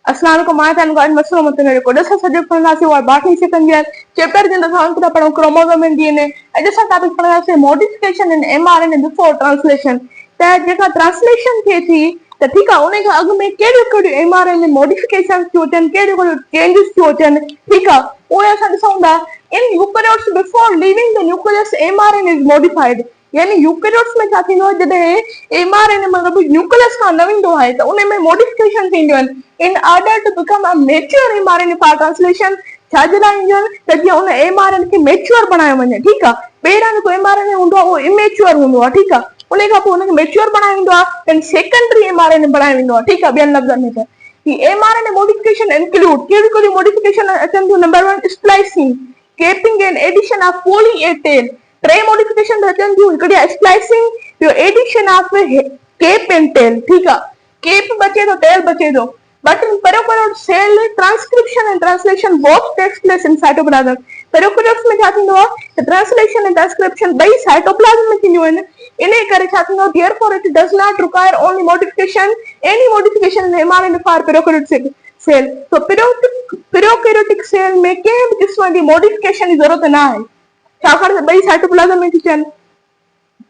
अस्सलाम वालेकुम मां तन गाइड मसलो मत मेरे को दसा सब्जेक्ट पढ़ना से और बाकी सेकंड ईयर चैप्टर जिन दसा अंक पढ़ो क्रोमोसोम इन डीएनए दसा टॉपिक पढ़ना से modification in mRNA before translation त जेका ट्रांसलेशन थे थी त ठीक है उन्हें अग में केड़ो केड़ो एमआरएनए मॉडिफिकेशन थियो चन केड़ो केड़ो चेंजेस थियो चन ठीक है वो असा दसौंदा इन eukaryotes before leaving the nucleus mRNA is modified यानी यूकेरियोट्स में छा थींदो जदे एमआरएनए मतलब न्यूक्लियस का न विंदो है तो उन्हें में मॉडिफिकेशन थींदियो in order to become a mature mRNA for translation छाजला इंजन त जे उन एमआरएनए के मैच्योर बनायो वने ठीक है पेरा को एमआरएनए हुंदो वो इमेच्योर हुंदो ठीक है उन्हें का उन मैच्योर बनायो विंदो एंड सेकेंडरी एमआरएनए बनायो विंदो ठीक है बेन लफ्जन में कि एमआरएनए मॉडिफिकेशन इंक्लूड केड़ी मॉडिफिकेशन अचन थी number 1 splicing capping and addition of poly A tail ट्रे मॉडिफिकेशन अचन थी हिकड़ी स्प्लाइसिंग यो addition of cap and tail ठीक है केप बचे तो टेल बचे तो but in prokaryote cell transcription and translation both takes place in cytoplasm prokaryotes में जाती हो तो translation and transcription बई cytoplasm में थींदियूं आहिनि इन्हे करे छा थींदो therefore it does not require only modification any modification in mRNA for prokaryotic cell तो prokaryotic cell में कंहिं बि क़िस्म जी modification जी ज़रूरत न आहे छाकाणि त बई cytoplasm में थी थियनि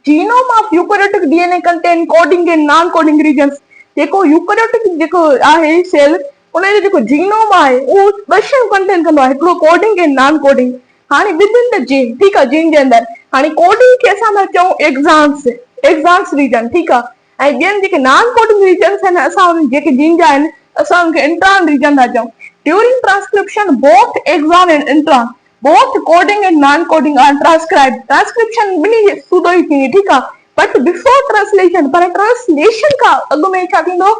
genome of eukaryotic DNA contain coding and non-coding regions जेको यूकेरियोटिक जेको आहे सेल उन जो जेको जीनोम आहे वो ॿ शयूं कंटेन कंदो आहे हिकिड़ो कोडिंग ऐं नॉन कोडिंग हाणे विद इन द जीन ठीक आहे जीन जे अंदरि हाणे कोडिंग खे असां था चऊं एक्सांस रीजन ठीक आहे ऐं ॿियनि जेके नॉन कोडिंग रीजन्स आहिनि असां उन जेके जीन जा आहिनि असां उनखे इंट्रॉन रीजन था चऊं during transcription both exon and intron both coding and non coding are transcribe transcription ॿिन्ही सूदो ई थींदी ठीक आहे बट बिफोर ट्रांसलेशन पर ट्रांसलेशन का अग में छा थींदो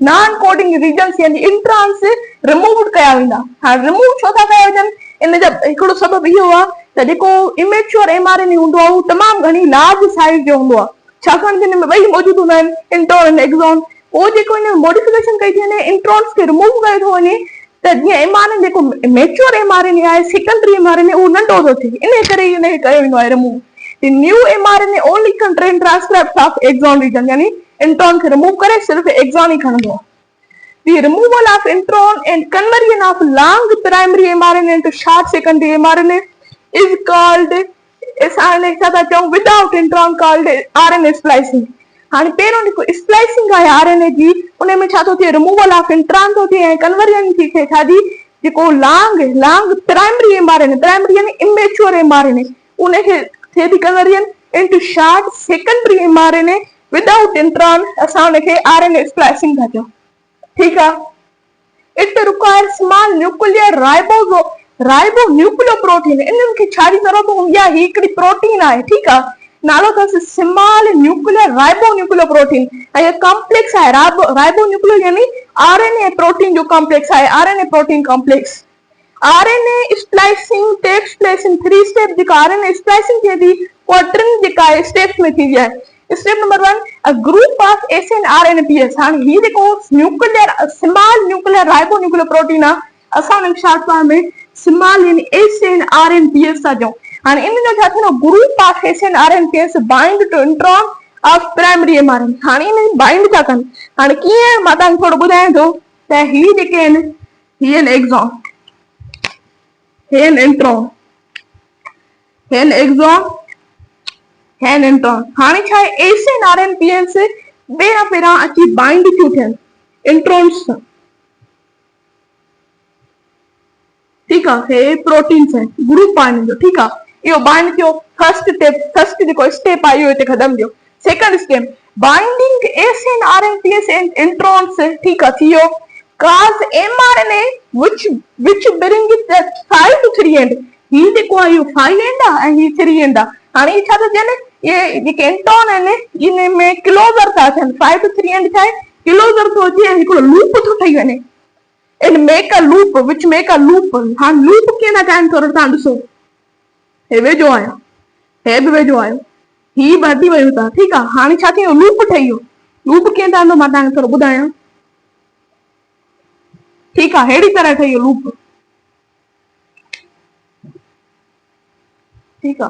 नॉन कोडिंग रीजन्स यानी इंट्रॉन्स रिमूव कया वेंदा हाणे रिमूव छो था कया वञनि इन जा हिकिड़ो सबब इहो आहे त जेको इमेच्योर एमआरएनए हूंदो आहे उहो तमामु घणी लार्ज साइज जो हूंदो आहे छाकाणि त हिन में ॿई मौजूदु हूंदा आहिनि इंट्रॉन ऐं एक्सॉन पोइ जेको हिन में मॉडिफिकेशन कई थी वञे इंट्रॉन्स खे रिमूव कयो थो वञे त जीअं एमआरएनए जेको मैच्योर एमआरएनए आहे सेकेंडरी एमआरएनए उहो नंढो थो थिए इन करे हिनखे कयो वेंदो आहे remove The new mRNA only contain transcripts of exon region, यानी इंट्रॉन खे रिमूव करे सिर्फ एक्सॉन ही खणंदो आहे. The removal of intron and conversion of long primary mRNA into short secondary mRNA is called असां छा था चऊं without intron called RNA splicing. हाणे पहिरों जेको स्प्लाइसिंग आहे आरएनए जी उन में छा थो थिए रिमूवल ऑफ इंट्रॉन थो थिए ऐं कन्वर्जन थी थिए छाजी जेको लॉन्ग प्राइमरी एमआरएनए प्राइमरी यानी इमेच्योर एमआरएनए उनखे थे थी conversion into short secondary mRNA without intron असां उनखे आरएनए स्प्लाइसिंग था चऊं ठीक आहे it require small nuclear ribonucleoprotein इन्हनि खे छा जी ज़रूरत हूंदी आहे ही हिकिड़ी प्रोटीन आहे ठीक आहे नालो अथसि स्मॉल न्यूक्लियर राइबोन्यूक्लियोप्रोटीन ऐं कॉम्प्लेक्स आहे राइबोन्यूक्लियो यानी आरएनए प्रोटीन जो कॉम्प्लेक्स आहे RNA protein complex RNA splicing takes place in 3 steps जेका RNA splicing थिए थी वो टिनि जेका स्टेप्स में थी आहे step number 1 a group of SNRNPS हाणे ही जेको nuclear small nuclear ribonucleo protein आहे असां उन शॉर्ट फॉर्म में स्मॉल यानी SNRNPS था चऊं हाणे इन जो छा थींदो group of SNRNPS bind to intron of primary mRNA हाणे इन बाइंड था कनि हाणे कीअं मां तव्हांखे थोरो ॿुधायां थो त ही जेके आहिनि ही आहिनि एक्सॉन हेन इंट्रॉन हेन एक्सॉन हेन इंट्रॉन हाणे छा आहे SNRNPS पहिरां अची बाइंड थियूं थियनि इंट्रॉन्स सां ठीकु आहे हे प्रोटीन्स आहिनि ग्रुप आहे हिनजो ठीकु आहे इहो बाइंड थियो फर्स्ट जेको स्टेप आहे इहो हिते ख़तमु थियो second step binding SNRNPS and introns ठीकु आहे थी वियो cause mRNA which bring the 5 to 3 end ही जेको आहे इहो 5 end आहे ऐं ही 3 end आहे हाणे छा थो थिए ये जेके इंट्रॉन आहिनि इन में क्लोज़र था थियनि 5 to 3 end छा आहे क्लोज़र थो अचे ऐं हिकिड़ो लूप थो ठही वञे and make a loop which make a loop हाणे लूप कीअं था ठाहिनि थोरो तव्हां ॾिसो हे वेझो आहियो हे बि वेझो आहियो ही बि हटी वियूं था ठीकु आहे हाणे छा थियो लूप ठही वियो लूप कीअं ठहंदो मां तव्हांखे थोरो ॿुधायां ठीक है हेड़ी तरह ठही लूप ठीक है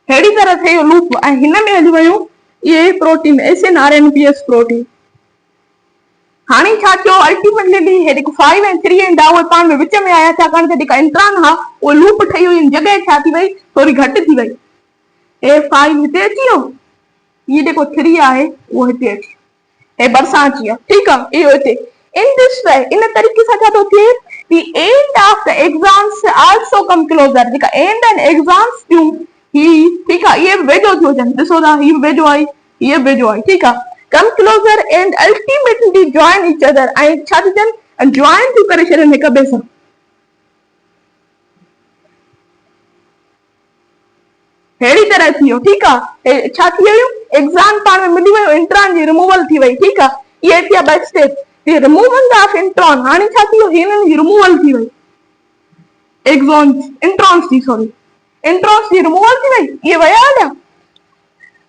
हेड़ी तरह ठही लूप ऐं हिन में हली वियूं ये प्रोटीन SNRNPS प्रोटीन। हाणे छा थियो अल्टीमेटली हे जेको 5 ऐं 3 एंड उहे पाण में विच में आया छाकाणि त जेका इंट्रॉन हा उहो लूप ठही हुई, जॻह छा थी वई थोरी घटि थी वई। हे 5 हिते अची वियो, ये जेको 3 आहे उहो हिते अची वियो, हे भरिसां अची वियो, ठीकु आहे, इहो हिते। इन दिस वे, इन तरीक़े सां छा थो थिए, the end of the exams also come closer, जेका end and exams थियूं ही, ठीकु आहे, इहे वेझो थियो अचनि, ॾिसो था हीउ वेझो आई, हीअ वेझो आई, ठीकु आहे, come closer and ultimately join each other, ऐं छा थी थियनि, join थियूं करे छॾनि हिक ॿिए सां। अहिड़ी तरह थी वियो, ठीकु आहे, छा थी वियो, एग्ज़ाम पाण में मिली वियो, इंट्रॉन जी रिमूवल थी वई, ठीकु आहे, इहे थिया ॿ स्टेप, रिमूवल ऑफ इंट्रॉन, हाणे छा थी वियो, हिननि जी रिमूवल थी वई, इंट्रॉन्स जी, सॉरी, इंट्रॉन्स जी रिमूवल थी वई, इहे विया हलिया,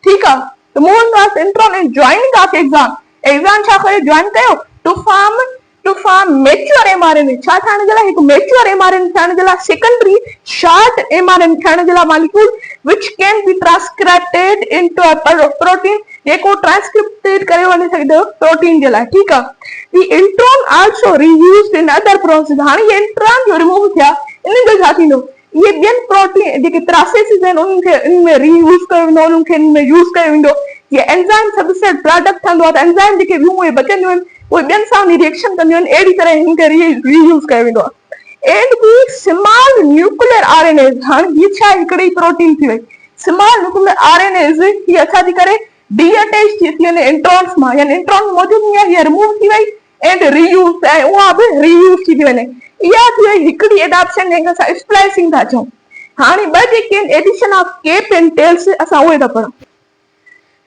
ठीकु आहे, removal of intron and joining of exam, exam छा करे जॉइन कयो, टू फॉर्म मैच्योर mRNA, छा ठाहिण जे लाइ, हिकु मैच्योर mRNA ठाहिण जे लाइ, सेकेंडरी शॉर्ट mRNA ठाहिण जे लाइ molecule which can be transcribed into a protein, जेको ट्रांसक्रिप्टेड करे वञे सघंदो प्रोटीन जे लाइ, ठीकु आहे। The intron also reused in other process, हाणे ये इंट्रॉन जो रिमूव थिया, इन जो छा थींदो, ये ॿियनि प्रोटीन जेके प्रोसेसिस आहिनि उन्हनि खे इनमें रीयूज़ कयो वेंदो, उन्हनि खे इनमें यूज़ कयो वेंदो, ये एंजाइम सबसेट प्रोडक्ट ठहंदो आहे, त एंजाइम जेके ॿियूं उहे बचंदियूं आहिनि, उहे ॿियनि सां रिएक्शन कंदियूं आहिनि, अहिड़ी तरह हिनखे रीयूज़ कयो वेंदो आहे। And B small nuclear RNAs, हाणे हीअ छा हिकिड़ी प्रोटीन थी वई, स्मॉल न्यूक्लियर RNAs हीअ छा थी करे, डी अटैच थी वञे इंट्रॉन्स मां, यानी इंट्रॉन मौजूदु हूंदी आहे, हीअ रिमूव थी वई एंड रीयूज़, ऐं उहा बि रीयूज़ थी वञे, इहा थी वई हिकिड़ी एडॉप्शन जंहिंखे असां स्प्लाइसिंग था चऊं। हाणे ॿ जेके आहिनि addition of cap and tails, असां उहे था पढ़ूं।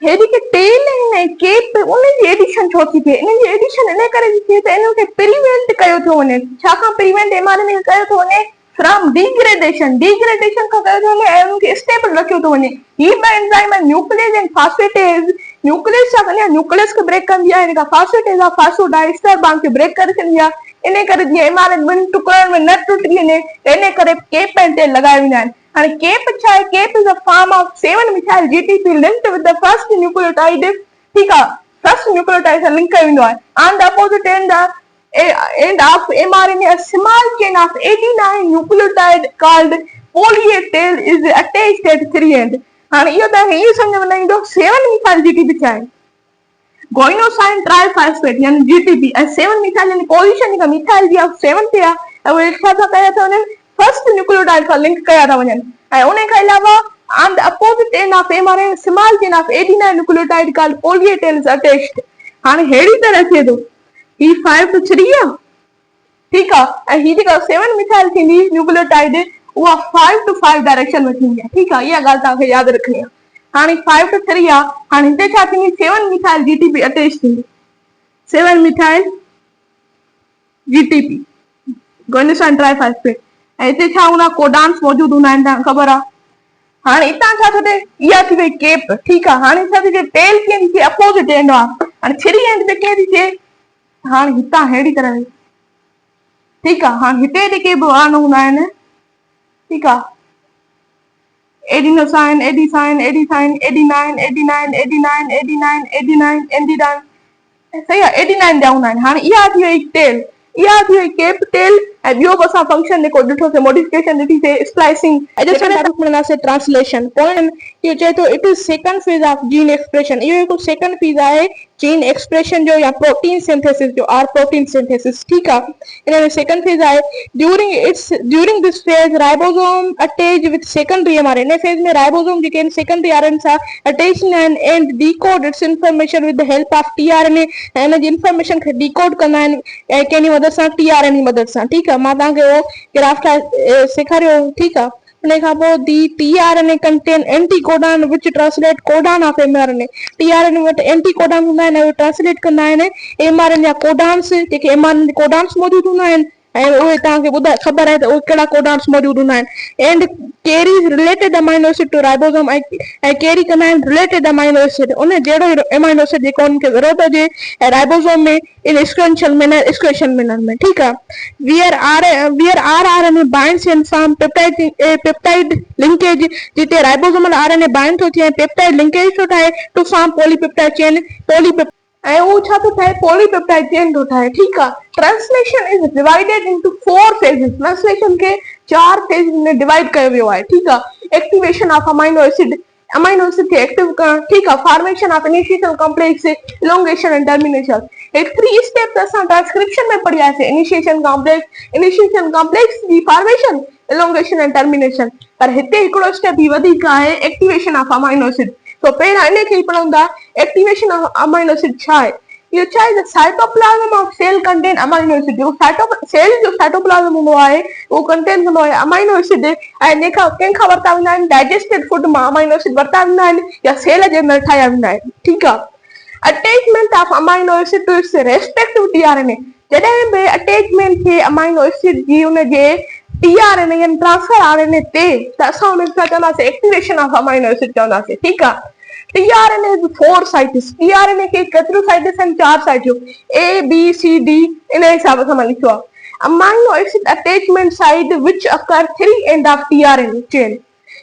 हे जेके टेल आहिनि ऐं केप, उन्हनि जी एडिशन छो थी थिए, इन्हनि जी एडिशन इन करे थी थिए त इन्हनि खे प्रिवेंट कयो थो वञे, छाकाणि प्रिवेंट mRNA कयो थो वञे फ्रॉम डिग्रेडेशन खां कयो थो वञे, ऐं उनखे स्टेबल रखियो थो वञे। ही ॿ एंजाइम आहिनि, न्यूक्लियस ऐं फास्फेटेज, न्यूक्लियस छा कंदी आहे, न्यूक्लियस खे ब्रेक कंदी आहे, हिनखां फास्फेटेज आहे, फास्फोडाइस्टर बांड खे ब्रेक करे छॾींदी आहे, इन करे जीअं mRNA ॿिनि टुकड़नि में न टुटी वञे, इन करे केप ऐं टेल लॻाए वेंदा आहिनि। हाणे केप छा आहे, cap is a form of 7-methyl GTP linked with the first nucleotide, ठीकु आहे, फर्स्ट न्यूक्लियोटाइड सां लिंक कयो वेंदो आहे। On the opposite end of mRNA, a small chain of 89 nucleotide called poly A tail is attached at 3 end। हाणे इहो त इहो सम्झ में न ईंदो 7-methyl GTP छा आहे, गोइनोसाइन ट्राइफॉस्फेट यानी GTP, ऐं 7-methyl यानी पोजीशन जेका मिथाइल जी 7 ते आहे, ऐं उहे छा था कया था वञनि, फर्स्ट न्यूक्लियोटाइड खां लिंक कया था वञनि, ऐं उन खां अलावा on the opposite end of mRNA, small chain of 89 nucleotide called poly A tail is attached। हाणे अहिड़ी तरह थिए थो, ही 5 to 3 आहे, ठीकु आहे, ऐं ही जेका 7-methyl थींदी न्यूक्लियोटाइड, उहा 5 to 5 डायरेक्शन में थींदी आहे, ठीकु आहे, इहा ॻाल्हि तव्हांखे यादि रखणी आहे। हाणे 5 to 3 आहे, हाणे हिते छा थींदी, 7-methyl GTP अटैच थींदी, 7-methyl GTP गोइनोसाइन ट्राइफॉस्फेट, ऐं हिते छा हूंदा, कोडान्स मौजूदु हूंदा आहिनि, तव्हांखे ख़बर आहे। हाणे हितां छा थो थिए, इहा थी वई केप, ठीकु आहे। हाणे छा थी थिए, टेल कीअं थी थिए, अपोजिट एंड आहे, हाणे 3 एंड ते कीअं थी थिए, हाणे हितां अहिड़ी तरह, ठीकु आहे। हाणे हिते जेके बि आन हूंदा आहिनि, ठीकु आहे, adenosine, adenine, adenine, adenine, adenine, adenine, adenine, adenine, adenine, सही आहे, 89 जा हूंदा आहिनि। हाणे इहा थी वई टेल, इहा थी वई केप टेल, ऐं ॿियो बि असां फंक्शन जेको ॾिठोसीं, मॉडिफिकेशन ॾिठीसीं, स्प्लाइसिंग, ट्रांसलेशन। पॉइंट इहो चए थो, it is second phase of jean expression, इहो हिकु सेकंड फेज आहे जीन एक्सप्रेशन जो या प्रोटीन सिंथेसिस जो, आर प्रोटीन सिंथेसिस, ठीकु आहे, इन में सेकंड फेज आहे। During this phase ribosome attach with secondary mRNA, इन फेज में राइबोसोम जेके आहिनि सेकेंडरी RNA सां अटैच आहिनि, and decode it's information with the help of tRNA, ऐं इन जी इंफॉर्मेशन खे डीकोड कंदा आहिनि ऐं कंहिंजी मदद सां, tRNA मदद सां, ठीकु आहे। मां तव्हांखे उहो ग्राफ सेखारियो, ठीकु आहे। उन खां पोइ दी tRNA कंटेन एंटीकोडान विच translate codon of mRNA, tRNA वटि एंटीकोडान हूंदा आहिनि, उहे ट्रांसलेट कंदा आहिनि mRNA जा कोडान्स, जेके mRNA कोडान्स मौजूदु हूंदा आहिनि, ऐं उहे तव्हांखे ॿुधाए ख़बर आहे त उहे कहिड़ा कोडान्स मौजूद हूंदा आहिनि and carries related amino acid to ribosome ऐं केरी कंदा आहिनि रिलेटेड अमाइनो एसिड उन जहिड़ो ई अमाइनो एसिड जेको उनखे ज़रूरत हुजे ऐं राइबोसोम में इन स्क्वेंशियल मैनर में ठीकु आहे wear RNA binds in form peptide linkage जिते राइबोसोमल आरएनए बाइंड थो थिए ऐं पेप्टाइड लिंकेज थो ठाहे टू फॉर्म पॉलीपेप्टाइड चेन ऐं उहो छा थो ठाहे पॉलीपेप्टाइड चेन थो ठाहे ठीकु आहे translation is divided into 4 phases translation खे 4 फेज में डिवाइड कयो वियो आहे ठीकु आहे एक्टिवेशन ऑफ अमाइनो एसिड खे एक्टिव करणु ठीकु आहे formation of initiation complex elongation and termination एक 3 स्टेप असां ट्रांसक्रिप्शन में पढ़ियासीं इनिशिएशन कॉम्प्लेक्स जी फॉर्मेशन इलोंगेशन एंड टर्मिनेशन पर हिते हिकिड़ो स्टेप ही वधीक आहे एक्टिवेशन ऑफ अमाइनो एसिड तो पहिरां इन खे पढ़ंदा एक्टिवेशन ऑफ अमाइनो एसिड छा आहे इहो छा आहे cytoplasm of cell contain amino acid जो सेल जो साइटोप्लाज्म हूंदो आहे उहो कंटेन कंदो आहे अमाइनो एसिड ऐं कंहिंखां वरिता वेंदा आहिनि डाइजेस्टेड फूड मां अमाइनो एसिड वरिता वेंदा आहिनि या सेल जे अंदरि ठाहिया वेंदा आहिनि ठीकु आहे attachment of amino acid to its respective tRNA जॾहिं बि अटैचमेंट थे अमाइनो एसिड जी उनजे टीआरएनए यानी ट्रांसफर आरएनए ते त असां उन खे चवंदासीं एक्टिवेशन ऑफ अमाइनो एसिड चवंदासीं ठीकु आहे टीआरएनए इज 4 साइट्स टीआरएनए के केतिरियूं साइट्स आहिनि 4 साइटियूं ए बी सी डी इन हिसाब सां मां लिखियो आहे अमाइनो एसिड अटैचमेंट साइट विच अकर 3 एंड ऑफ टीआरएनए चेन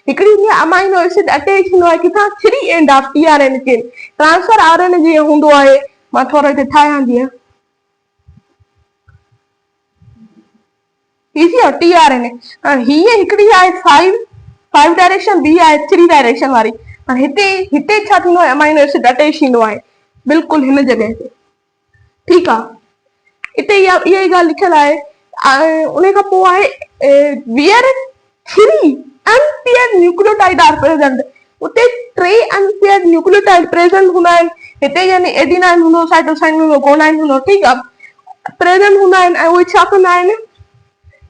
हिकिड़ी अमाइनो एसिड अटैच थींदो आहे किथां 3 end of tRNA chain transfer RNA जीअं हूंदो आहे मां थोरो हिते ठाहियां जीअं इजी आहे टीआरएनए हीअ हिकिड़ी आहे 5 डायरेक्शन ॿी आहे 3 डायरेक्शन वारी हिते छा थींदो आहे अमाइनो एसिड अटैच थींदो आहे बिल्कुलु हिन जॻह ते ठीकु आहे हिते इहा ई ॻाल्हि लिखियल आहे उन खां पोइ आहे where 3 unpaired nucleotide are present उते 3 अनपेयर्ड न्यूक्लियोटाइड प्रेजेंट हूंदा आहिनि हिते यानी एडिनाइन हूंदो साइटोसाइन हूंदो गोनाइन हूंदो ठीकु आहे प्रेजेंट हूंदा आहिनि ऐं उहे छा कंदा आहिनि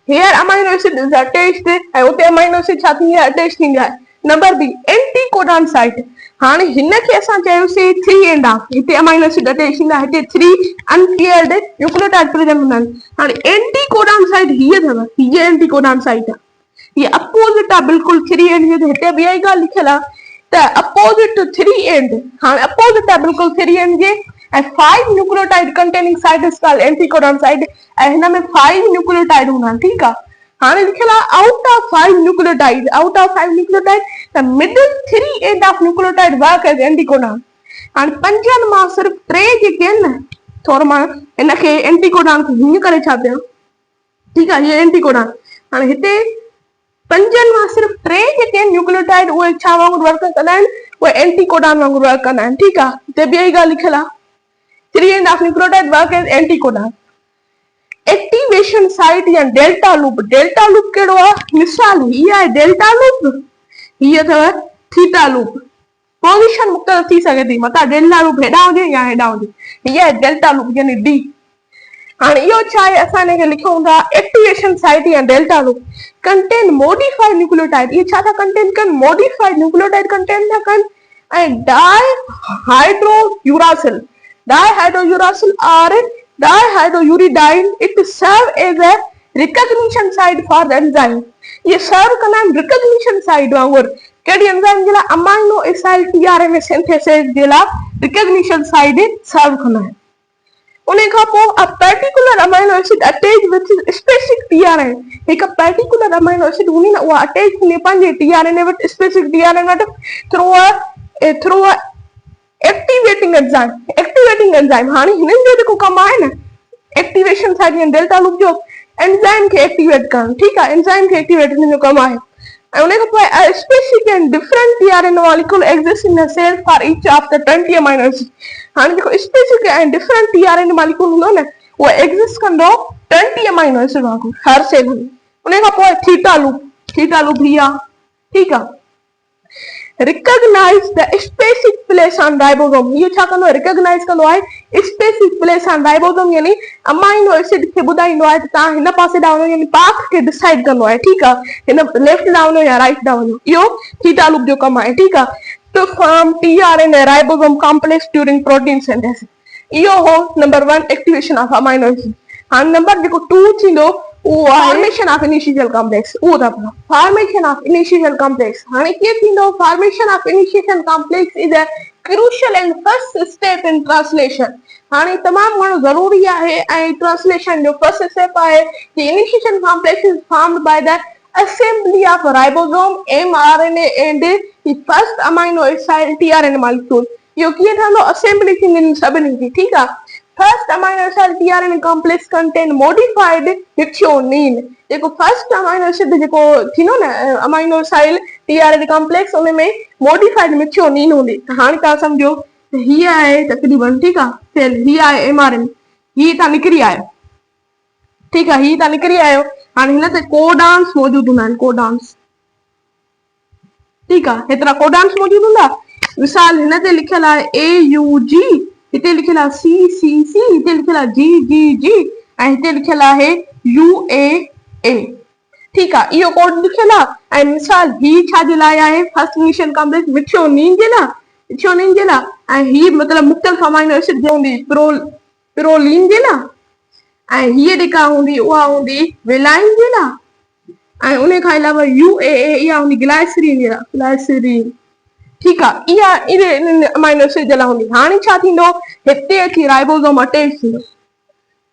here amino acid is attached ऐं उते अमाइनो एसिड छा थींदी आहे अटैच थींदी आहे number B anticodon site हाणे हिन खे असां चयोसीं 3 एंड ऑफ हिते अमाइनो एसिड अटैच थींदा हिते 3 अनपेयर्ड न्यूक्लियोटाइड प्रेजेंट हूंदा आहिनि हाणे एंटी कोडान साइट हीअ अथव हीअ एंटी कोडान साइट आहे हीअ अपोजिट आहे बिल्कुलु 3 एंड हिते ॿी ॻाल्हि लिखियल आहे त अपोजिट टू 3 एंड हाणे अपोजिट आहे बिल्कुलु 3 एंड जे ऐं 5 nucleotide containing site is called anti codon site ऐं हिन में 5 न्यूक्लियोटाइड हूंदा आहिनि ठीकु आहे हाणे लिखियल आहे out of 5 nucleotide the middle 3 end of nucleotide work as anticodon हाणे 5 मां सिर्फ 3 जेके आहिनि न थोरो मां हिन खे एंटीकोडान खे हीअं करे छा कयां ठीकु आहे हीअ एंटीकोडान हाणे हिते 5 मां सिर्फ 3 जेके आहिनि न्यूक्लियोटाइड उहे छा वांगुरु वर्क कंदा आहिनि उहे एंटीकोडान वांगुरु वर्क कंदा आहिनि ठीकु आहे हिते ॿी ॻाल्हि लिखियल आहे 3 end of nucleotide work as anticodon activation site या डेल्टा लूप कहिड़ो आहे मिसाल हीअ आहे डेल्टा लूप हीअ अथव थीटा लूप पोजीशन मुख़्तलिफ़ थी सघे थी मथां डेल्टा लूप हेॾां हुजे या हेॾां हुजे हीअ आहे डेल्टा लूप यानी डी हाणे इहो छा आहे असां हिन खे लिखूं था एक्टिवेशन साइट या delta loop contain modified nucleotide इहे छा था कंटेन कनि मॉडिफाइड न्यूक्लियोटाइड कंटेन था कनि ऐं डायहाइड्रोयूरासिल और dihydrouridine it serve as a recognition site for the enzyme ये सर्व कंदा आहिनि रिकॉग्निशन साइट वांगुरु कहिड़ी एंजाइम जे लाइ अमाइनो एसिड टीआरएनए सिंथेसिस जे लाइ रिकॉग्निशन साइट सर्व कंदा आहिनि उन खां पोइ a particular amino acid attach with specific tRNA हिकु पर्टिकुलर अमाइनो एसिड हूंदी न उहा अटैच थींदी पंहिंजे टीआरएनए वटि स्पेसिफिक टीआरएनए वटि थ्रू एक्टिवेटिंग एंजाइम हाणे हिननि जो जेको कमु आहे न एक्टिवेशन साइट या डेल्टा लूप जो एंजाइम खे एक्टिवेट करणु ठीकु आहे एंजाइम खे एक्टिवेट हिन जो कमु आहे ऐं उन खां पोइ specific and different tRNA molecule exist in the cell for each of the 20 amino acid हाणे जेको specific and different tRNA molecule हूंदो न उहो एग्जिस्ट कंदो 20 अमाइनो एसिड वांगुरु हर सेल में उन खां पोइ थीटा लूप ही आहे ठीकु आहे recognize the specific place on ribosome ये छा कंदो recognize कंदो आहे specific place on ribosome यानी अमाइनो एसिड खे ॿुधाईंदो आहे त तव्हां हिन पासे ॾांहुं वञो यानी पाथ खे डिसाइड कंदो आहे ठीकु आहे हिन लेफ्ट ॾांहुं वञो या राइट ॾांहुं वञो इहो थीटा लूप जो कमु आहे ठीकु आहे to form tRNA ribosome complex during protein synthesis इहो हो number 1 activation of amino acid हाणे नंबर जेको 2 थींदो फॉर्मेशन ऑफ इनिशियल कॉम्प्लेक्स वो था फॉर्मेशन ऑफ इनिशियल कॉम्प्लेक्स हाणे कीअं थींदो formation of initial complex is a crucial and first step in translation हाणे तमाम घणो ज़रूरी आहे ऐं ट्रांसलेशन जो फर्स्ट स्टेप आहे कि initial complex is formed by the assembly of ribosome mRNA and the first amino acid tRNA molecule यो कीअं ठहंदो असेंबली थींदी सभिनी जी ठीकु आहे first amino acid tRNA complex contain modified methionine जेको फर्स्ट अमाइनो एसिड जेको थींदो न अमाइनो एसिड tRNA कॉम्प्लेक्स उन में मॉडिफाइड मिथियोनिन हूंदी हाणे तव्हां सम्झो हीअ आहे तक़रीबन ठीकु आहे सेल हीअ आहे mRNA हीअ तव्हां निकिरी आयो ठीकु आहे हीअ तव्हां निकिरी आयो हाणे हिन ते कोडान्स मौजूदु हूंदा आहिनि कोडान्स ठीकु आहे हेतिरा कोडान्स मौजूदु हूंदा मिसाल हिन ते लिखियल आहे AUG हिते लिखियल आहे CCC हिते लिखियल आहे GGG ऐं हिते लिखियल आहे UAA ठीकु आहे इहो कोड लिखियल आहे ऐं मिसाल ही छा जे लाइ आहे फर्स्ट इनिशियल कॉम्प्लेक्स मिथियोनिन जे लाइ ऐं ही मतिलबु मुख़्तलिफ़ अमाइनो एसिड जो हूंदी पिरोलिन जे लाइ ऐं हीअ जेका हूंदी उहा हूंदी वेलाइन जे लाइ ऐं उन खां अलावा UAA इहा हूंदी ग्लाइसरीन जे लाइ ग्लाइसरीन ठीकु आहे इहा अमाइनो एसिड जे लाइ हूंदी हाणे छा थींदो हिते अची राइबोसोम अटैच थींदो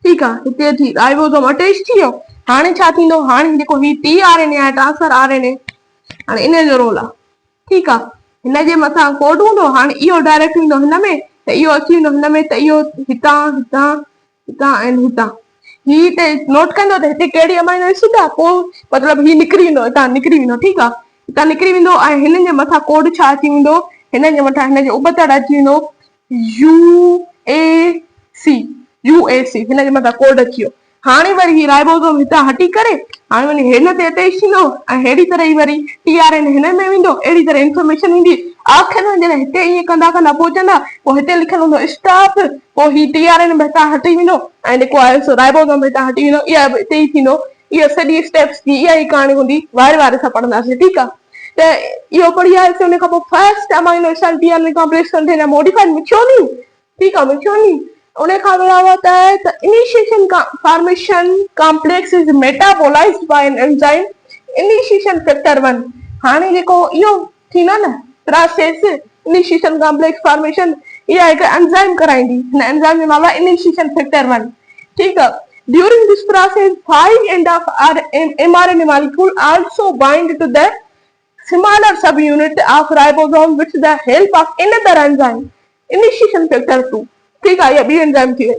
ठीकु आहे हिते अची राइबोसोम अटैच थी वियो हाणे छा थींदो हाणे जेको ही tRNA आहे ट्रांसफर RNA हाणे इन जो रोल आहे ठीकु आहे हिन जे मथां कोड हूंदो हाणे इहो डायरेक्ट ईंदो हिन में त इहो अची वेंदो हिन में त इहो हितां हितां हितां ऐं हितां ही हिते नोट कंदो त हिते कहिड़ी अमाइनो एसिड आहे पोइ मतिलबु ही निकिरी वेंदो हितां निकिरी वेंदो ठीकु आहे हितां निकिरी वेंदो ऐं हिन जे मथां कोड छा अची वेंदो हिन जे मथां हिन जो उबतड़ अची वेंदो UAC हिन जे मथां कोड अची वियो हाणे वरी ही राइबोसोम हितां हटी करे हाणे वरी हिन ते अटैच थींदो ऐं अहिड़ी तरह ई वरी tRNA हिन में वेंदो अहिड़ी तरह इंफॉर्मेशन ईंदी आख़िर में जॾहिं हिते ईअं कंदा कंदा पहुचंदा पोइ हिते लिखियलु हूंदो स्टॉप पोइ ही tRNA हितां हटी वेंदो ऐं जेको आहे सो राइबोसोम हितां हटी वेंदो इहा हिते ई थींदो इहा सॼी स्टेप्स जी इहा ई कहाणी हूंदी वारे सां पढ़ंदासीं ठीकु आहे त इहो पढ़ी आयासीं उन खां पोइ first amino acid tRNA complex contain modified methionine ठीकु आहे मिथियोनिन उन खां अलावा त initiation formation complex is metabolised by an enzyme initiation factor 1 हाणे जेको इहो थींदो न प्रोसेस इनिशिएशन कॉम्प्लेक्स फॉर्मेशन इहा हिकु एंजाइम कराईंदी हिन एंजाइम जो नालो आहे इनिशिएशन फैक्टर 1 ठीकु आहे during this process 5 end of mRNA molecule also bind to the smaller subunit of ribosome with the help of another enzyme initiation factor 2 ठीक है ये भी एंजाइम थी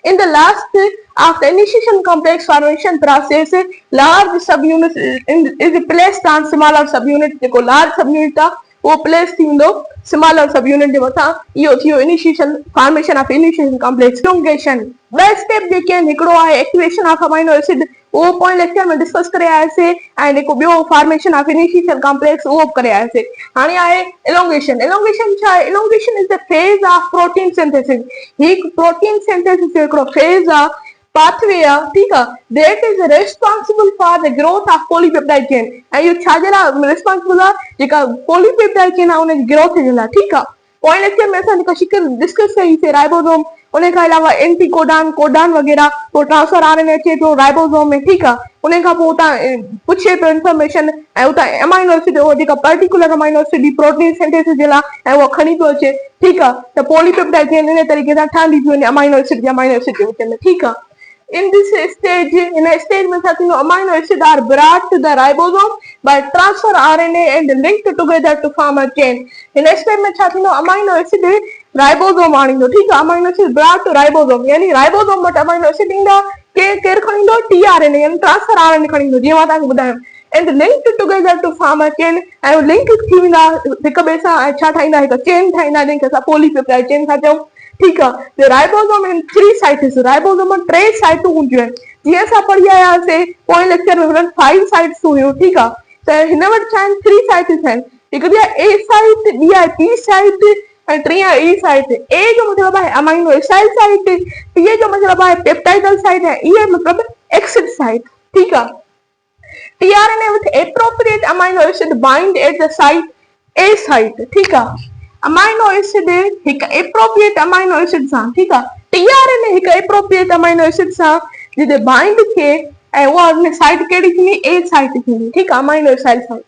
in the last of the initiation complex formation process large subunit is placed on smaller subunit जेको large subunit था वो place थींदो smaller subunit जे मथां इहो थियो initiation formation of initiation complex elongation ॿ स्टेप जेके आहिनि हिकिड़ो आहे एक्टिवेशन ऑफ अमाइनो एसिड उहो पोइ लेक्चर में डिस्कस करे आयासीं ऐं जेको ॿियो फॉर्मेशन ऑफ इनिशियल कॉम्प्लेक्स उहो बि करे आयासीं हाणे आहे elongation छा आहे elongation is the phase of protein synthesis हिकु प्रोटीन सिंथेसिस जो हिकिड़ो फेज आहे पाथवे आहे ठीकु आहे that is responsible for the growth of polypeptide chain ऐं इहो छाजे लाइ रेस्पॉन्सिबल आहे जेका पॉलीपेप्टाइड चेन आहे उनजी ग्रोथ जे लाइ ठीकु आहे पोइ लेक्चर में असां जेका शिकिल डिस्कस कईसीं राइबोसोम उन खां अलावा एंटी कोडान वग़ैरह पोइ ट्रांसफर RNA अचे थो राइबोसोम में ठीकु आहे उन खां पोइ उतां पुछे पियो इंफॉर्मेशन ऐं उतां अमाइनो एसिड उहो जेका पर्टिकुलर अमाइनो एसिड जी प्रोटीन सिंथेसिस जे लाइ ऐं उहो खणी पियो अचे ठीकु आहे त पॉलीपेप्टाइड चेन इन तरीक़े सां ठहंदी थी वञे अमाइनो एसिड जे विच में ठीकु आहे in this stage in a stage में छा थींदो amino acid are brought to the ribosome by transfer RNA and linked together to form a chain in a stage में छा थींदो amino acid राइबोसोम आणींदो ठीकु आहे amino acid brought to ribosome यानी ribosome वटि अमाइनो एसिड ईंदा केरु खणींदो tRNA यानी ट्रांसफर RNA खणींदो जीअं मां तव्हांखे ॿुधायो and linked together to form a chain ऐं लिंक थी वेंदा हिक ॿिए सां ऐं छा ठाहींदा हिकु चेन ठाहींदा जंहिंखे असां पॉलीपेप्टाइड चेन था चऊं ठीकु आहे राइबोसोम इन 3 साइट्स राइबोसोम में 3 साइटूं हूंदियूं आहिनि जीअं असां पढ़ी आयासीं पोइ लेक्चर में हुननि 5 साइट्स हुयूं ठीकु आहे त हिन वटि छा आहिनि 3 साइट्स आहिनि हिकु आहे A साइट ॿी आहे P साइट ऐं टी आहे E साइट A जो मतिलबु आहे अमाइनो एसिड साइट P जो मतिलबु आहे पेप्टाइडल साइट ऐं E मतिलबु एक्सिड साइट ठीकु आहे tRNA with appropriate amino acid bind at the site A site ठीकु आहे अमाइनो एसिड हिकु एप्रोप्रिएट अमाइनो एसिड सां ठीकु आहे tRNA हिकु एप्रोप्रिएट अमाइनो एसिड सां जिते बाइंड थिए ऐं उहा हुन साइट कहिड़ी थींदी, ए साइट थींदी, ठीकु आहे, amino acid site.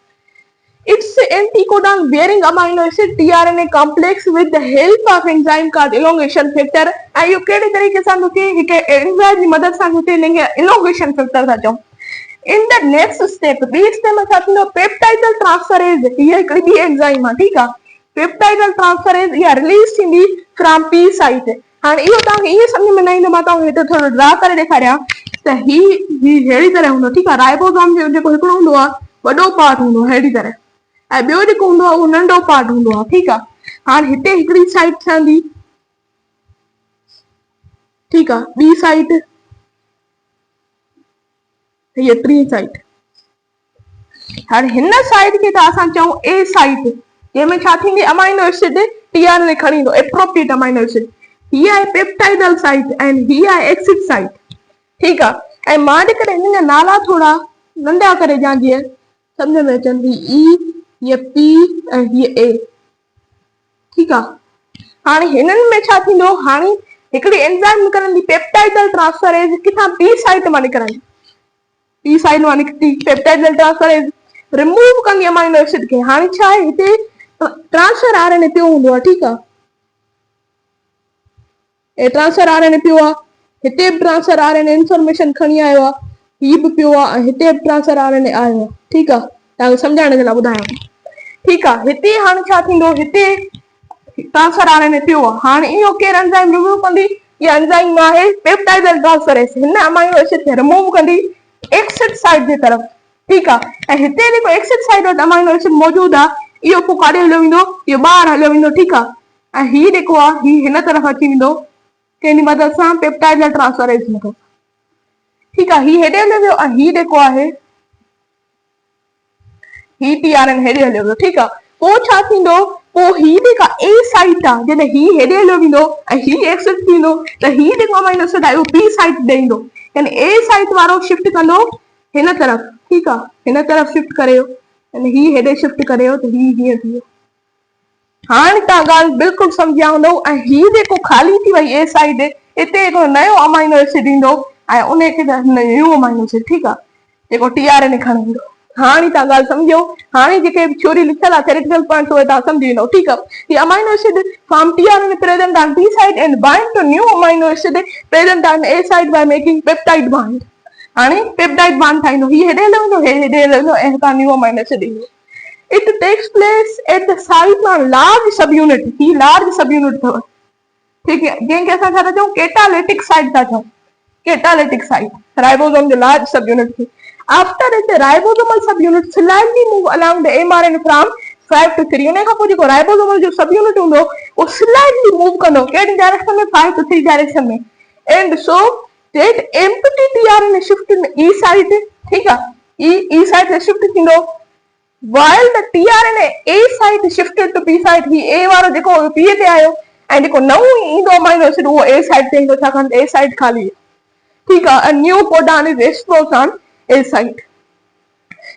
It's anticodon bearing amino acid tRNA complex with the help of enzyme called elongation factor। ऐं इहो कहिड़े तरीक़े सां थो थिए, हिकु एंजाइम जी मदद सां थो थिए, हिनखे elongation factor था चऊं। In the next step, ॿी स्टेप में छा थींदो, पेप्टाइडल ट्रांसफरेज, हीअ हिकिड़ी ॿी एंजाइम आहे, ठीकु आहे। पेप्टाइडल ट्रांसफरेज इहा रिलीज थींदी फ्रॉम पी साइट। हाणे इहो तव्हांखे ईअं सम्झ में न ईंदो, मां तव्हांखे हिते थोरो ड्रा करे ॾेखारियां त ही अहिड़ी तरह हूंदो, ठीकु आहे। राइबोसोम जो जेको हिकिड़ो हूंदो आहे वॾो पार्ट हूंदो अहिड़ी तरह, ऐं ॿियो जेको हूंदो आहे उहो नंढो पार्ट हूंदो आहे, ठीकु आहे। हाणे हिते हिकिड़ी साइट ठहंदी, ठीकु आहे, ॿी साइट, हीअ टी साइट। हाणे हिन साइट खे त असां चऊं ए साइट, जंहिंमें छा थींदी, अमाइनो एसिड टीआरएनए खणी ईंदो, एप्रोप्रिएट अमाइनो एसिड। हीअ आहे पेप्टाइडल साइट ऐं हीअ आहे एक्सिड साइट, ठीकु आहे। ऐं मां जेकॾहिं हिन जा नाला थोरा नंढा करे ॾियां जीअं सम्झ में अचनि, ई, हीअ पी ऐं हीअ ए, ठीकु आहे। हाणे हिननि में छा थींदो, हाणे हिकिड़ी एंजाइम निकिरंदी पेप्टाइडल ट्रांसफरेज, किथां पी साइट मां निकिरंदी, पी साइट मां निकिती पेप्टाइडल ट्रांसफरेज रिमूव कंदी अमाइनो एसिड खे। हाणे छा आहे, हिते ट्रांसफर आरएनए पियो हूंदो आहे, ठीकु आहे, हे ट्रांसफर आरएनए पियो आहे, हिते बि ट्रांसफर आरएनए इंफॉर्मेशन खणी आयो आहे, हीअ बि पियो आहे, ऐं हिते बि ट्रांसफर आरएनए आयो आहे, ठीकु आहे, तव्हांखे सम्झाइण जे लाइ ॿुधायां, ठीकु आहे। हिते हाणे छा थींदो, हिते ट्रांसफर आरएनए पियो आहे, हाणे इहो केरु एंजाइम रिमूव कंदी, इहा एंजाइम आहे पेप्टाइडल ट्रांसफरेज, हिन अमाइनो एसिड खे रिमूव कंदी एक्सिड साइट जे तरफ़, ठीकु आहे। ऐं हिते जेको एक्सिड साइट वटि अमाइनो एसिड मौजूदु आहे, इहो पोइ काॾे हलियो वेंदो, इहो ॿाहिरि हलियो वेंदो, ठीकु आहे। ऐं हीउ जेको आहे हीउ हिन तरफ़ अची वेंदो, कंहिंजी मदद सां, पेप्टाइडल ट्रांसफरेज में, ठीकु आहे। हीउ हेॾे हलियो वियो ऐं हीउ जेको आहे ही टीआरएन हेॾे हलियो वियो, ठीकु आहे। पोइ छा थींदो, पोइ हीउ जेका ए साइट आहे, जॾहिं हीउ हेॾे हलियो वेंदो ऐं हीउ एक्सिड थींदो, त हीउ जेको अमाइनो एसिड आहे उहो पी साइट ॾींदो, यानी ए साइट वारो शिफ्ट कंदो हिन तरफ़, ठीकु आहे, हिन तरफ़ शिफ्ट करियो, यानी हीउ हेॾे शिफ्ट करियो त हीउ हीअं थी वियो। हाणे तव्हां ॻाल्हि बिल्कुलु सम्झिया हूंदव। ऐं हीउ जेको ख़ाली थी वई ए साइड, हिते हिकिड़ो नयो अमाइनो एसिड ईंदो ऐं उनखे न्यू अमाइनो एसिड, ठीकु आहे, जेको टीआरएनए खणी ईंदो। हाणे तव्हां ॻाल्हि सम्झो, हाणे जेके थ्योरी लिखियल आहे थेरेटिकल पॉइंट्स उहे तव्हां सम्झी वेंदव, ठीकु आहे। The amino acid from tRNA present on T side and bind to new amino acid present on A side by making peptide bond। हाणे पेप्टाइड बॉन्ड ठाहींदो, हीउ हेॾे हलियो वेंदो, हे हेॾे हलियो वेंदो, ऐं हितां न्यू अमाइनो एसिड ईंदो। It takes place at the site on large subunit, ही लार्ज सबयूनिट अथव, ठीकु है, जंहिंखे असां छा था चऊं, केटालिटिक साइट था चऊं, केटालिटिक साइट, राइबोसोम जो लार्ज सबयूनिट थी। After it, ribosomal subunit slightly move along the mRNA from 5 to 3। उन खां पोइ जेको राइबोसोमल जो सबयूनिट हूंदो उहो स्लाइटली मूव कंदो, कहिड़ी डायरेक्शन में, 5 to 3 डायरेक्शन में। And so that empty tRNA shift in E site, ठीकु आहे, ई साइट ते शिफ्ट थींदो, while the tRNA A site shifted to P site। ही ए वारो जेको पी ते आयो ऐं जेको नओं ईंदो अमाइनो एसिड उहो ए साइट ते ईंदो, छाकाणि ए साइट ख़ाली आहे, ठीकु आहे। A new codon is exposed on A site।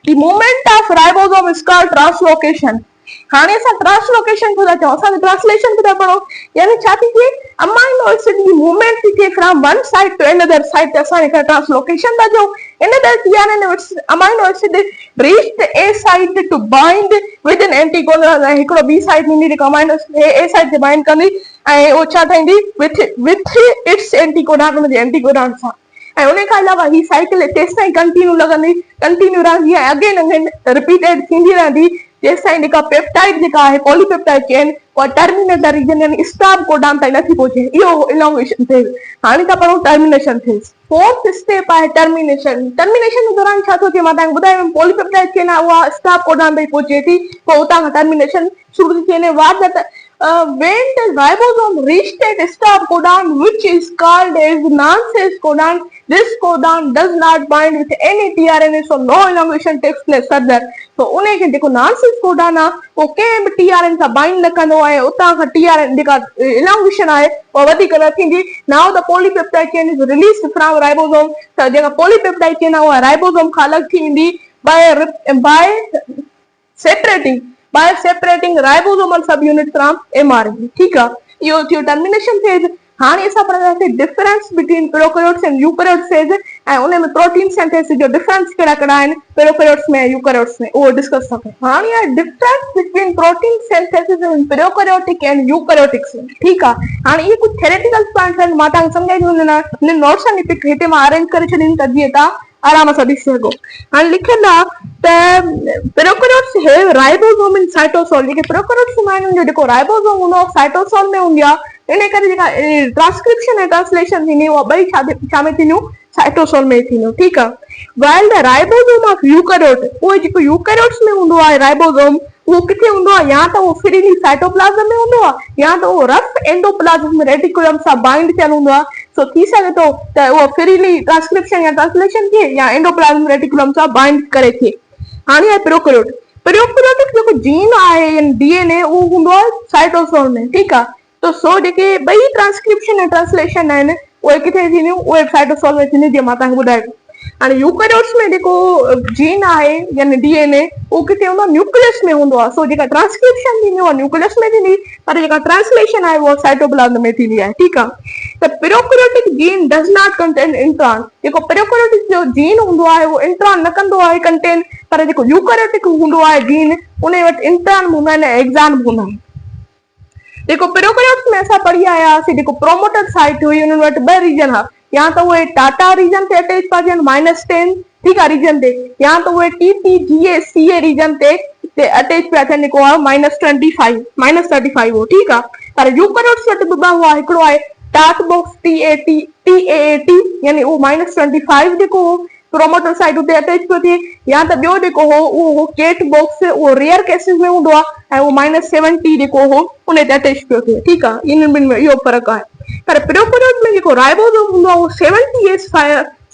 The movement of ribosome is called translocation। हाणे असां ट्रांसलोकेशन को था चऊं, असां ट्रांसलेशन को था पढ़ो, यानी छा थी थिए, अमाइनो एसिड जी मूवमेंट थी थिए from one side to another side, त असां हिकु ट्रांसलोकेशन था चऊं। Another tRNA amino acid reached A site to bind with an anticodon। हिकिड़ो ॿी साइट ईंदी जेको अमाइनो एसिड ए साइट ते बाइंड कंदी ऐं उहो छा ठाहींदी, विथ इट्स एंटीकोडॉन, उनजे एंटीकोडॉन सां। ऐं उन खां अलावा ही साइकिल तेसिताईं कंटिन्यू लॻंदी, कंटिन्यू रहंदी ऐं अगेन अगेन रिपीटेड थींदी रहंदी, जेसिताईं जेका पेप्टाइड जेका आहे पॉलीपेप्टाइड चेन उहा टर्मिनेटर रीजन यानी स्टॉप कोडॉन ताईं नथी पहुचे, इहो इलॉन्गेशन फेज़। हाणे था पढ़ूं टर्मिनेशन फेज़। फोर्थ स्टेप आहे टर्मिनेशन। टर्मिनेशन जे दौरान छा थो थिए, मां तव्हांखे ॿुधायो, पॉलीपेप्टाइड चेन आहे उहा स्टॉप कोडॉन ताईं पहुचे थी, पोइ उतां खां टर्मिनेशन शुरू थी थिए। When the ribosome reached that stop codon, which is called as nonsense codon, this codon does not bind with any tRNA, so no elongation takes place further। तो उन्हें के जेको nonsense codon आहे वो कंहिं बि tRNA सां बाइंड न कंदो आहे, उतां खां tRNA जेका elongation आहे उहा वधीक न थींदी। Now the polypeptide chain is released from ribosome। त जेका polypeptide chain आहे उहा राइबोसोम खां अलॻि थी वेंदी by separating ribosomal subunit from mRNA, ठीकु आहे। इहो थियो टर्मिनेशन फेज। हाणे असां पढ़ंदासीं difference between prokaryotes and eukaryotes ऐं उन में प्रोटीन सिंथेसिस जो डिफरेंस कहिड़ा कहिड़ा आहिनि प्रोकैरियोट्स में ऐं यूकैरियोट्स में उहो डिस्कस था कयूं। हाणे आहे difference between protein synthesis in prokaryotic and eukaryotics. ठीकु आहे, हाणे इहे कुझु थ्योरेटिकल पॉइंट्स आहिनि, मां तव्हांखे सम्झाईंदी वञा नोट्स आहिनि हिते मां अरेंज करे छॾीनि त जीअं तव्हां आराम सां ॾिसी सघो। हाणे लिखियलु आहे त प्रोकैरियोट्स हैव राइबोसोम इन साइटोसोल। जेके प्रोकैरियोट्स आहिनि उनजो जेको राइबोसोम हूंदो आहे साइटोसोल में हूंदी आहे, इन करे जेका ट्रांसक्रिप्शन ऐं ट्रांसलेशन थींदी उहा ॿई छा में थींदियूं साइटोसोल में थींदियूं। ठीकु आहे, while the ribosome of eukaryote, उहो जेको यूकैरियोट्स में हूंदो आहे राइबोसोम उहो किथे हूंदो आहे, या त उहो फ्रीली साइटोप्लाज़म में हूंदो आहे या त उहो रफ एंडोप्लाज़म रेटिकुलम सां बाइंड थियल हूंदो आहे। सो थी सघे थो त उहो फ्रीली ट्रांसक्रिप्शन या ट्रांसलेशन थिए या एंडोप्लाज़म रेटिकुलम सां बाइंड करे थिए। हाणे आहे प्रोकैरियोट। प्रोकैरियोटिक जेको जीन आहे या डीएनए उहो हूंदो आहे साइटोसोल में। ठीकु आहे, तो सो जेके ॿई ट्रांसक्रिप्शन ऐं ट्रांसलेशन आहिनि उहे किथे थींदियूं, उहे साइटोसोल में थींदियूं, जीअं मां तव्हांखे ॿुधायो। हाणे यूकैरियोट्स में जेको जीन आहे यानी डीएनए उहो किथे हूंदो आहे न्यूक्लियस में हूंदो आहे। सो जेका ट्रांसक्रिप्शन थींदी उहा न्यूक्लियस में थींदी, पर जेका ट्रांसलेशन आहे उहा साइटोप्लाज़म में थींदी आहे। ठीकु आहे, त prokaryotic jean does not contain intron. जेको प्रोकैरियोटिक जो जीन हूंदो आहे उहो इंट्रॉन न कंदो आहे कंटेन, पर जेको यूकैरियोटिक हूंदो आहे जीन उन वटि इंट्रॉन हूंदा आहिनि ऐं एक्सॉन हूंदा आहिनि। जेको प्रोकैरियोट्स में असां पढ़ी आया हुआसीं जेको प्रोमोटर साइट हुई उन्हनि वटि ॿ रीजन हा, या त उहे टाटा रीजन ते अटैच पिया थियनि -10 ठीकु आहे रीजन ते, या त उहे TTGA रीजन ते अटैच पिया थियनि जेको आहे -35 हो। ठीकु आहे, पर यूकैरियोट्स वटि ॿ हुआ, हिकिड़ो आहे टाट बॉक्स TAAT यानी उहो -25 जेको हो प्रोमोटर साइट उते अटैच पियो थिए, या त ॿियो जेको हो उहो केट बॉक्स उहो रेयर केसिस में हूंदो आहे ऐं उहो -70 जेको हो उन ते अटैच पियो थिए। ठीकु आहे, इन ॿिनि में इहो फ़र्क़ु आहे। पर प्रोकैरियोट में जेको राइबोसोम हूंदो आहे उहो 70S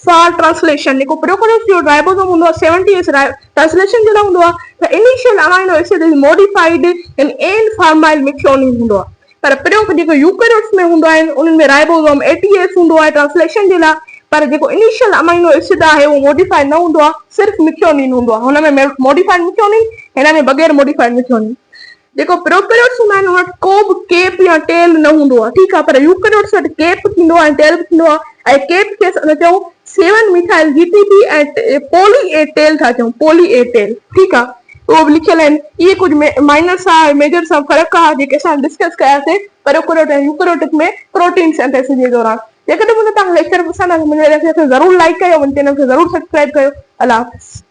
फॉर ट्रांसलेशन, जेको प्रोकैरियोट जो राइबोसोम हूंदो आहे 70S ट्रांसलेशन जो हूंदो आहे, त initial amino acid is modified in an formyl methionine हूंदो आहे। पर जेको यूकैरियोट्स में हूंदो आहिनि उन्हनि में राइबोसोम 80S हूंदो आहे ट्रांसलेशन जे लाइ, पर जेको इनिशियल अमाइनो एसिड आहे उहो मॉडिफाइड न हूंदो आहे, सिर्फ़ु मिथ्योनिन हूंदो आहे। हुन में मॉडिफाइड मिथ्योनिन, हिन में बग़ैर मॉडिफाइड मिथ्योनिन। जेको प्रोकैरियोट्स हूंदा आहिनि उन वटि को बि केप या टेल न हूंदो आहे। ठीकु आहे, पर यूकैरियोट्स वटि केप थींदो आहे ऐं टेल बि थींदो आहे, ऐं केप खे असां चऊं 7 मिथाइल ऐं पोली ए टेल था चऊं, पोली ए टेल। ठीकु आहे, उहो बि लिखियल आहिनि। इहे कुझु माइनर सां मेजर सां फ़र्क़ु आहे जेके असां डिस्कस कयासीं प्रोकैरियोट ऐं यूकैरियोटिक में प्रोटीन सिंथेसिस जे दौरान। जेकॾहिं मुंहिंजो तव्हांखे लेक्चर पसंदि आहे मुंहिंजे लेक्चर खे ज़रूरु लाइक कयो, मुंहिंजे चैनल खे ज़रूरु सब्सक्राइब कयो। अल्लाह हाफ़िज़।